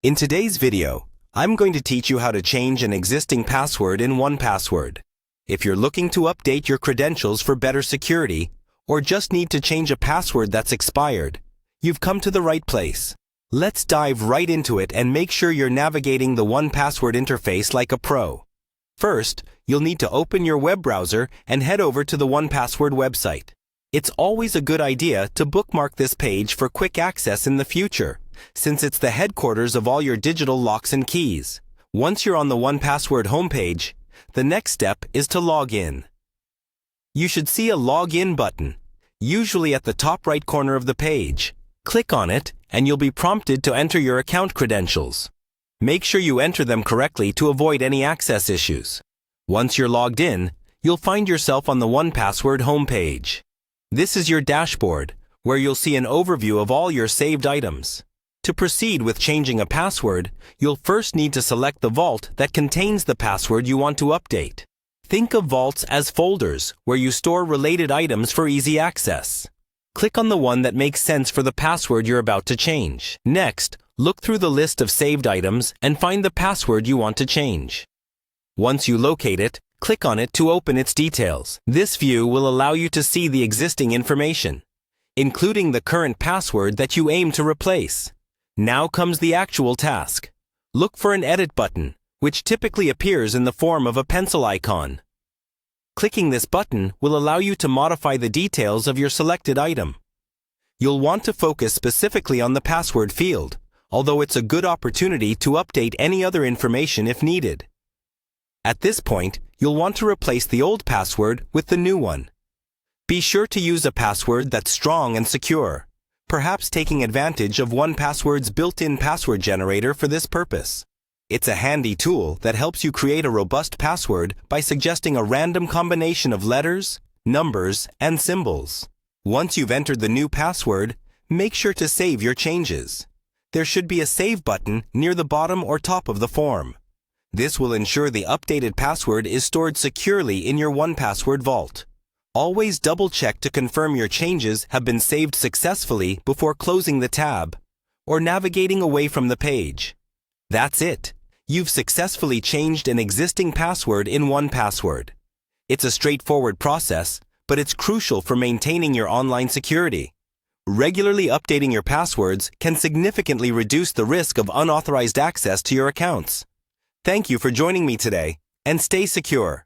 In today's video, I'm going to teach you how to change an existing password in 1password. If you're looking to update your credentials for better security, or just need to change a password that's expired, you've come to the right place. Let's dive right into it and make sure you're navigating the 1password interface like a pro. First, you'll need to open your web browser and head over to the 1password website. It's always a good idea to bookmark this page for quick access in the future, since it's the headquarters of all your digital locks and keys. Once you're on the 1password homepage, the next step is to log in. You should see a login button, usually at the top right corner of the page. Click on it, and you'll be prompted to enter your account credentials. Make sure you enter them correctly to avoid any access issues. Once you're logged in, you'll find yourself on the 1password homepage. This is your dashboard, where you'll see an overview of all your saved items. To proceed with changing a password, you'll first need to select the vault that contains the password you want to update. Think of vaults as folders where you store related items for easy access. Click on the one that makes sense for the password you're about to change. Next, look through the list of saved items and find the password you want to change. Once you locate it, click on it to open its details. This view will allow you to see the existing information, including the current password that you aim to replace. Now comes the actual task. Look for an edit button, which typically appears in the form of a pencil icon. Clicking this button will allow you to modify the details of your selected item. You'll want to focus specifically on the password field, although it's a good opportunity to update any other information if needed. At this point, you'll want to replace the old password with the new one. Be sure to use a password that's strong and secure, perhaps taking advantage of 1password's built-in password generator for this purpose. It's a handy tool that helps you create a robust password by suggesting a random combination of letters, numbers, and symbols. Once you've entered the new password, make sure to save your changes. There should be a Save button near the bottom or top of the form. This will ensure the updated password is stored securely in your 1password vault. Always double-check to confirm your changes have been saved successfully before closing the tab or navigating away from the page. That's it. You've successfully changed an existing password in 1password. It's a straightforward process, but it's crucial for maintaining your online security. Regularly updating your passwords can significantly reduce the risk of unauthorized access to your accounts. Thank you for joining me today, and stay secure.